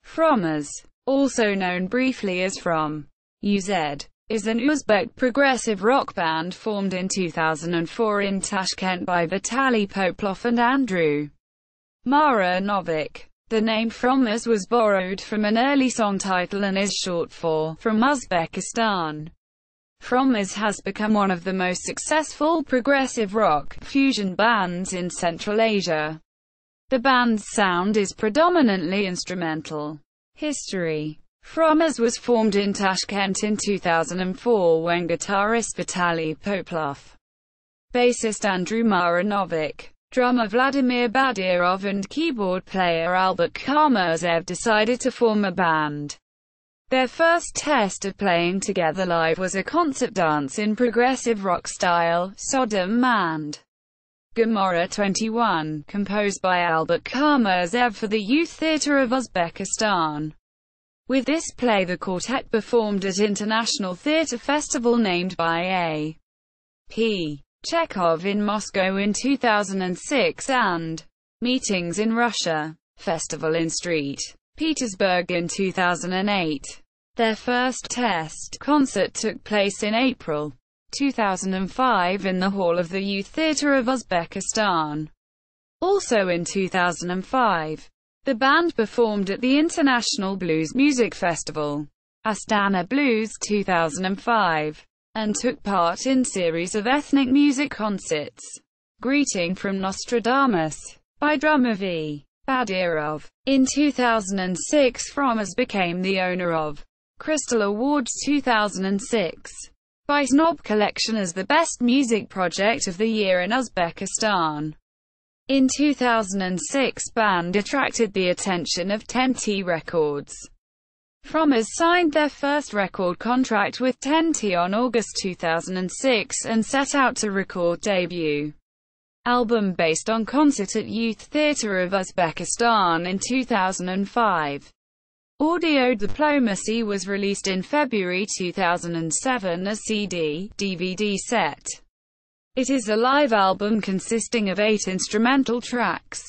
Fromuz, also known briefly as From.UZ, is an Uzbek progressive rock band formed in 2004 in Tashkent by Vitaly Popeloff and Andrew Mara-Novik. The name Fromuz was borrowed from an early song title and is short for From Uzbekistan. Fromuz has become one of the most successful progressive rock fusion bands in Central Asia. The band's sound is predominantly instrumental. History: Fromuz was formed in Tashkent in 2004 when guitarist Vitaly Popeloff, bassist Andrew Mara-Novik, drummer Vladimir Badyrov and keyboard player Albert Karmurzev decided to form a band. Their first test of playing together live was a concert dance in progressive rock style, Sodom and Gomorrah 21, composed by Albert Karmurzev for the Youth Theatre of Uzbekistan. With this play the quartet performed at International Theatre Festival named by A. P. Chekhov in Moscow in 2006 and Meetings in Russia Festival in St. Petersburg in 2008. Their first test concert took place in April 2005 in the hall of the Youth Theatre of Uzbekistan. Also in 2005, the band performed at the International Blues Music Festival, Astana Blues 2005, and took part in series of ethnic music concerts. Greeting from Nostradamus, by drummer V. Badyrov. In 2006 Fromuz became the owner of Crystal Awards 2006 by Snob Collection as the Best Music Project of the Year in Uzbekistan. In 2006 band attracted the attention of 10T Records. Fromuz signed their first record contract with 10T on August 2006 and set out to record debut album based on concert at Youth Theatre of Uzbekistan in 2005. Audio Diplomacy was released in February 2007 as CD/DVD set. It is a live album consisting of 8 instrumental tracks.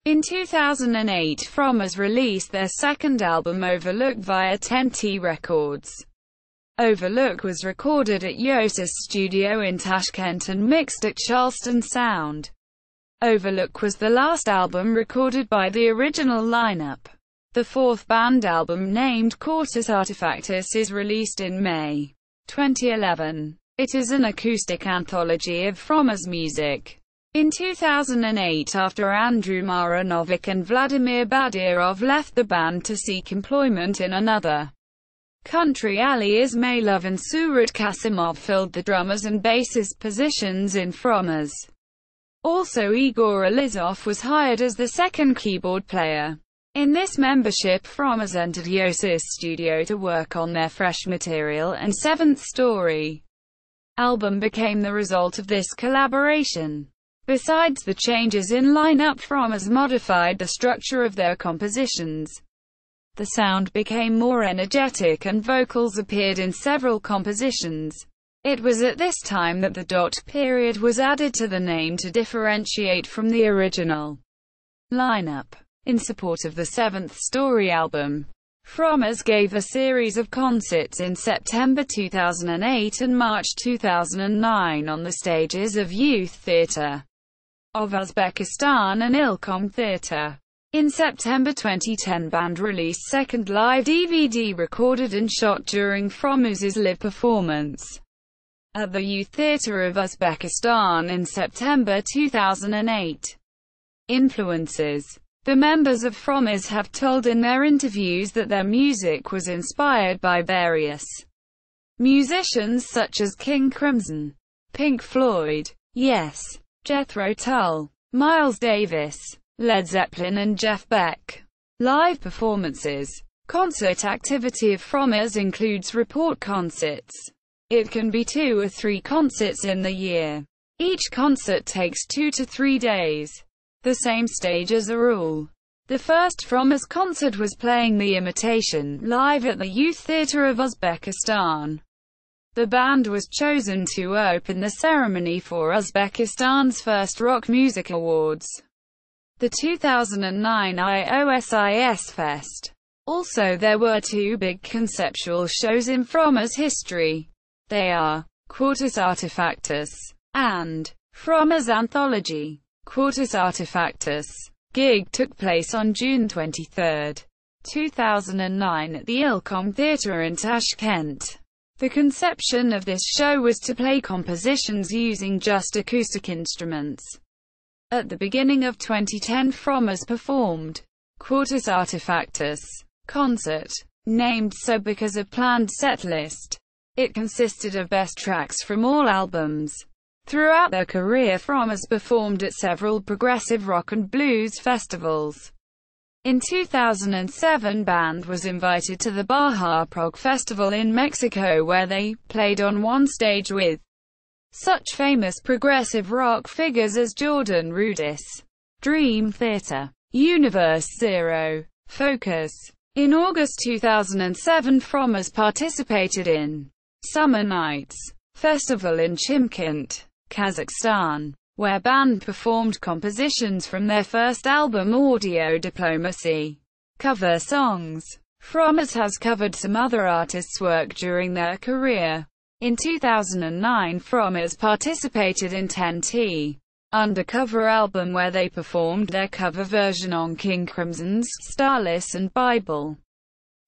In 2008 Fromuz released their second album Overlook via 10T Records. Overlook was recorded at Yosis Studio in Tashkent and mixed at Charleston Sound. Overlook was the last album recorded by the original lineup. The fourth band album, named Quartus Artefactus, is released in May 2011. It is an acoustic anthology of Fromuz music. In 2008, after Andrew Mara-Novik and Vladimir Badyrov left the band to seek employment in another country, Ali Ismailov and Surat Kasimov filled the drummers and bassist positions in Fromuz. Also Igor Alizov was hired as the second keyboard player. In this membership Fromuz entered Yosis Studio to work on their fresh material, and Seventh Story album became the result of this collaboration. Besides the changes in lineup, Fromuz modified the structure of their compositions. The sound became more energetic and vocals appeared in several compositions. It was at this time that the dot period was added to the name to differentiate from the original lineup. In support of the Seventh Story album, Fromuz gave a series of concerts in September 2008 and March 2009 on the stages of Youth Theatre of Uzbekistan and Ilkom Theatre. In September 2010 band released second live DVD recorded and shot during Fromuz's live performance at the Youth Theatre of Uzbekistan in September 2008. Influences: the members of Fromuz have told in their interviews that their music was inspired by various musicians such as King Crimson, Pink Floyd, Yes, Jethro Tull, Miles Davis, Led Zeppelin and Jeff Beck. Live performances. Concert activity of Fromuz includes report concerts. It can be 2 or 3 concerts in the year. Each concert takes 2 to 3 days. The same stage as a rule. The first Fromuz concert was playing The Imitation, live at the Youth Theatre of Uzbekistan. The band was chosen to open the ceremony for Uzbekistan's first Rock Music Awards, the 2009 IOSIS Fest. Also, there were two big conceptual shows in Fromuz history. They are Quartus Artefactus and Fromuz Anthology. Quartus Artefactus gig took place on June 23, 2009 at the Ilkom Theatre in Tashkent. The conception of this show was to play compositions using just acoustic instruments. At the beginning of 2010, Fromuz performed Quartus Artefactus concert, named so because of planned set list. It consisted of best tracks from all albums. Throughout their career, Fromuz performed at several progressive rock and blues festivals. In 2007, band was invited to the Baja Prog Festival in Mexico, where they played on one stage with such famous progressive rock figures as Jordan Rudess, Dream Theater, Universe Zero, Focus. In August 2007, Fromuz participated in Summer Nights Festival in Chimkent, Kazakhstan, where band performed compositions from their first album Audio Diplomacy. Cover songs. Fromuz has covered some other artists' work during their career. In 2009, Fromuz participated in 10T Undercover album, where they performed their cover version on King Crimson's Starless and Bible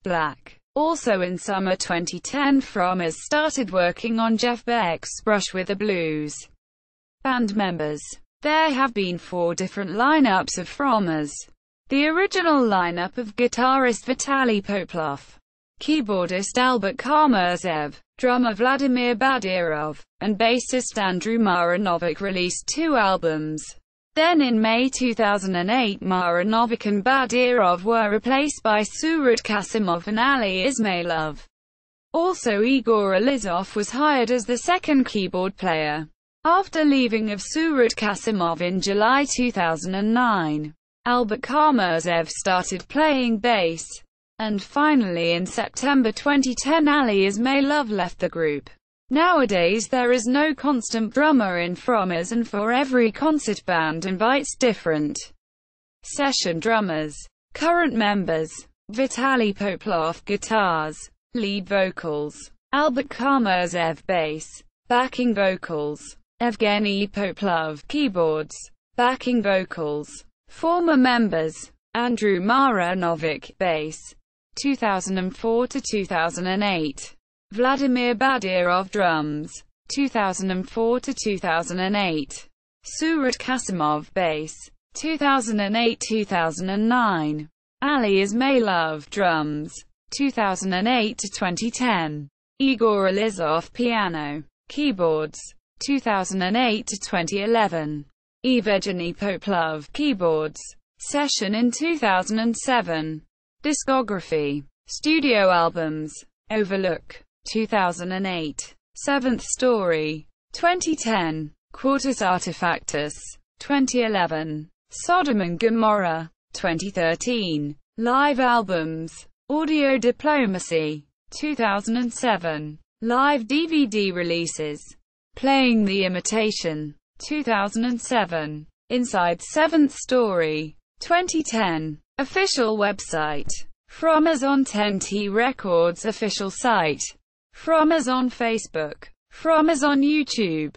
Black. Also in summer 2010, Fromuz started working on Jeff Beck's Brush with the Blues. Band members. There have been 4 different lineups of Fromuz. The original lineup of guitarist Vitaly Popeloff, keyboardist Albert Karmazov, drummer Vladimir Badyrov, and bassist Andrew Mara-Novik released 2 albums. Then in May 2008, Mara-Novik and Badyrov were replaced by Surat Kasimov and Ali Ismailov. Also, Igor Alizov was hired as the second keyboard player. After leaving of Surat Kasimov in July 2009, Albert Karmazov started playing bass. And finally in September 2010, Ali Ismailov left the group. Nowadays there is no constant drummer in Fromuz, and for every concert, band invites different session drummers. Current members: Vitaly Popeloff guitars, lead vocals; Albert Karmazov bass, backing vocals; Evgeny Popeloff keyboards, backing vocals. Former members: Andrew Mara-Novik bass, 2004 to 2008. Vladimir Badyrov drums, 2004 to 2008. Surat Kasimov bass, 2008-2009. Ali Ismailov drums, 2008 to 2010. Igor Alizov piano, keyboards, 2008 to 2011. Evgeny Popeloff keyboards, session in 2007. Discography. Studio albums: Overlook, 2008. Seventh Story, 2010. Quartus Artefactus, 2011. Sodom and Gomorrah, 2013. Live albums: Audio Diplomacy, 2007. Live DVD releases: Playing the Imitation, 2007. Inside Seventh Story, 2010. Official website: Fromuz on 10T Records official site. Fromuz on Facebook. Fromuz on YouTube.